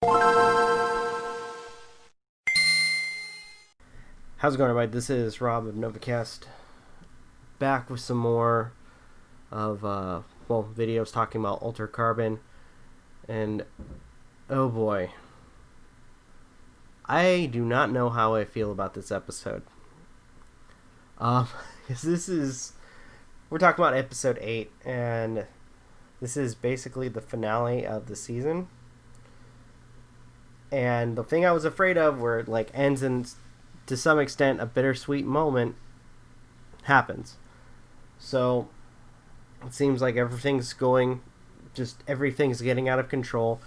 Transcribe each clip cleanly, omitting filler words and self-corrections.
How's it going, everybody? This is Rob of Novakast, back with some more of videos talking about Alter Carbon, and oh boy, I do not know how I feel about this episode. Because we're talking about episode 8, and this is basically the finale of the season. And the thing I was afraid of, where it ends in, to some extent, a bittersweet moment, happens. So it seems like everything's getting out of control.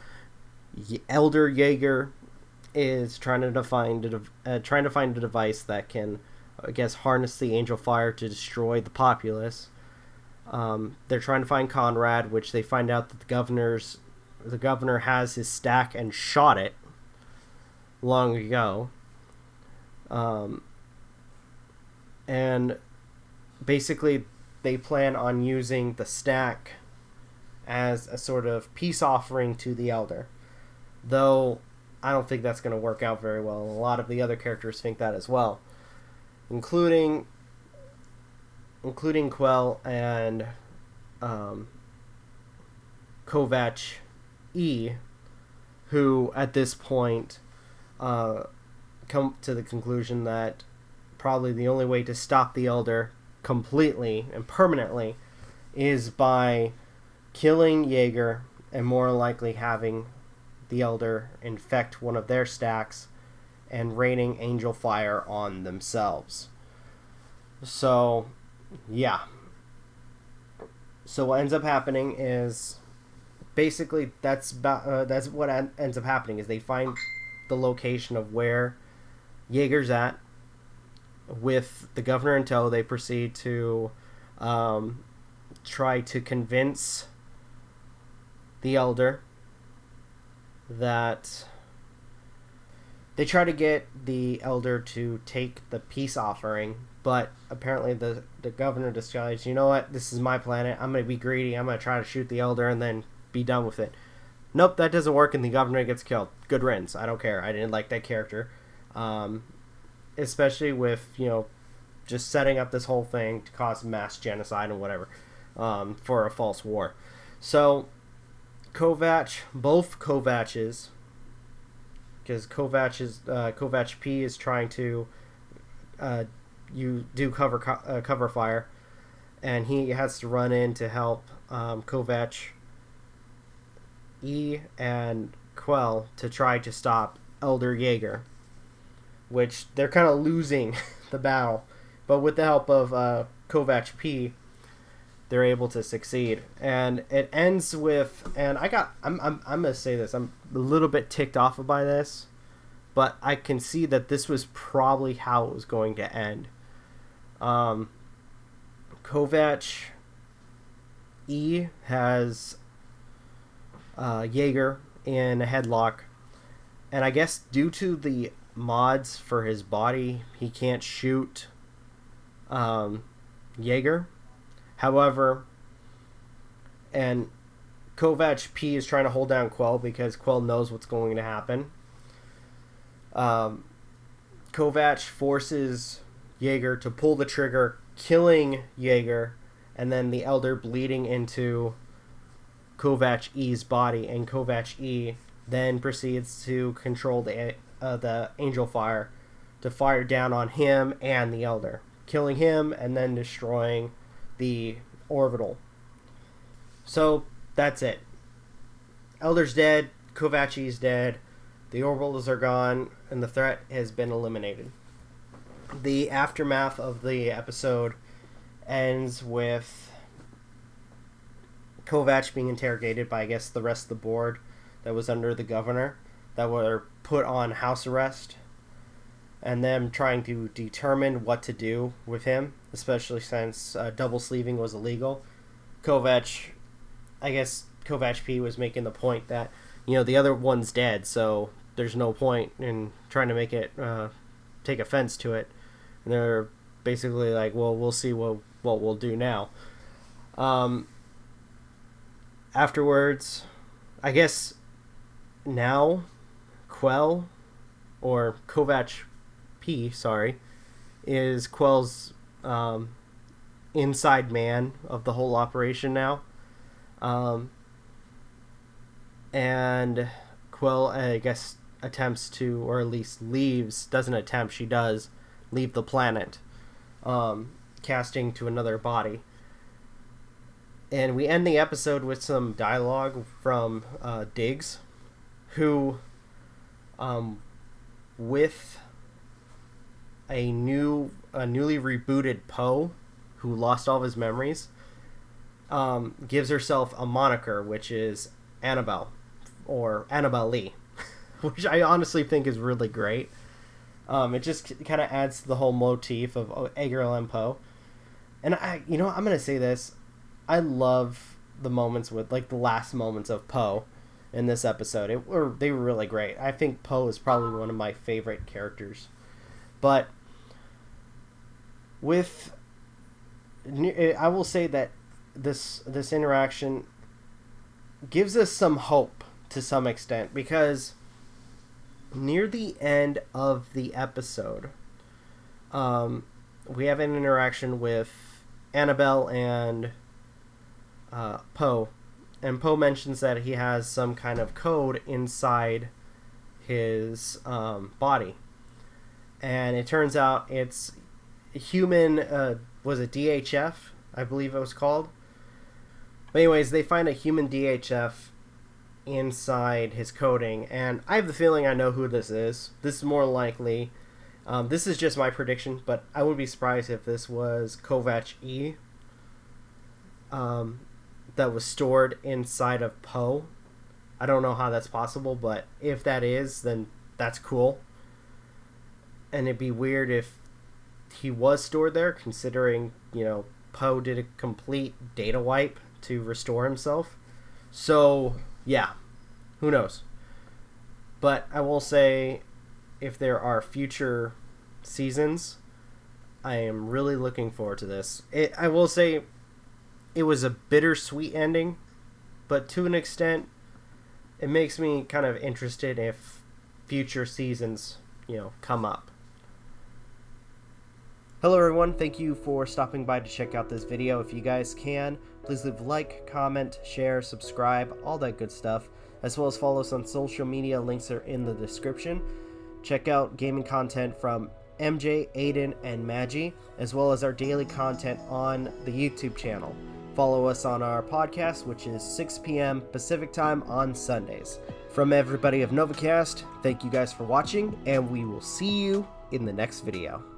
Elder Jaeger is trying to find a device that can, I guess, harness the angel fire to destroy the populace. They're trying to find Conrad, which they find out that the governor has his stack and shot it long ago. And basically they plan on using the stack as a sort of peace offering to the Elder. Though I don't think that's going to work out very well. A lot of the other characters think that as well. Including Quell and Kovac E, who at this point come to the conclusion that probably the only way to stop the Elder completely and permanently is by killing Jaeger and more likely having the Elder infect one of their stacks and raining angel fire on themselves. So, yeah. So what ends up happening is basically that's what ends up happening is they find the location of where Jaeger's at. With the governor in tow, they proceed to try to convince the Elder that they try to get the Elder to take the peace offering, but apparently the governor decides, you know what, this is my planet, I'm going to be greedy, I'm going to try to shoot the Elder and then be done with it. Nope, that doesn't work, and the governor gets killed. Good riddance. I don't care. I didn't like that character. Especially with, just setting up this whole thing to cause mass genocide and whatever, for a false war. So, both Kovacs, because Kovac P is trying to do cover fire, and he has to run in to help Kovac E and Quell to try to stop Elder Jaeger, which they're kind of losing the battle, but with the help of Kovac P, they're able to succeed. And it ends with, and I'm gonna say this, I'm a little bit ticked off by this, but I can see that this was probably how it was going to end. Kovac E has Jaeger in a headlock, and I guess due to the mods for his body, he can't shoot Jaeger. However, and Kovac P is trying to hold down Quell because Quell knows what's going to happen. Kovac forces Jaeger to pull the trigger, killing Jaeger, and then the Elder bleeding into Kovac E's body, and Kovac E then proceeds to control the angel fire to fire down on him and the Elder, killing him and then destroying the orbital. So that's it. Elder's dead, Kovac E's dead, the orbitals are gone, and the threat has been eliminated. The aftermath of the episode ends with Kovac being interrogated by, I guess, the rest of the board that was under the governor, that were put on house arrest, and them trying to determine what to do with him, especially since double sleeving was illegal. Kovac P was making the point that, the other one's dead, so there's no point in trying to make it take offense to it. And they're basically like, well, we'll see what we'll do now. Afterwards, I guess now Quell, or Kovac P, sorry, is Quell's inside man of the whole operation now. And Quell, I guess, attempts to, or at least leaves, doesn't attempt, she does leave the planet, casting to another body. And we end the episode with some dialogue from Diggs, who, with a newly rebooted Poe, who lost all of his memories, gives herself a moniker, which is Annabelle, or Annabelle Lee, which I honestly think is really great. It just kind of adds to the whole motif of Edgar Allan Poe. And I'm going to say this. I love the moments with, like, the last moments of Poe in this episode. They were really great. I think Poe is probably one of my favorite characters. But I will say that this interaction gives us some hope to some extent, because near the end of the episode, we have an interaction with Annabelle and Poe, and Poe mentions that he has some kind of code inside his body, and it turns out it's human, was it DHF? I believe it was called. But anyways, they find a human DHF inside his coding, and I have the feeling I know who this is. This is more likely, this is just my prediction, but I wouldn't be surprised if this was Kovac E, that was stored inside of Poe. I don't know how that's possible, but if that is, then that's cool. And it'd be weird if he was stored there, considering, Poe did a complete data wipe to restore himself. So, yeah, who knows? But I will say, if there are future seasons, I am really looking forward to this. I will say, it was a bittersweet ending, but to an extent, it makes me kind of interested if future seasons, come up. Hello everyone, thank you for stopping by to check out this video. If you guys can, please leave a like, comment, share, subscribe, all that good stuff, as well as follow us on social media. Links are in the description. Check out gaming content from MJ, Aden, and Magi, as well as our daily content on the YouTube channel. Follow us on our podcast, which is 6 p.m. Pacific time on Sundays. From everybody of Novakast, thank you guys for watching, and we will see you in the next video.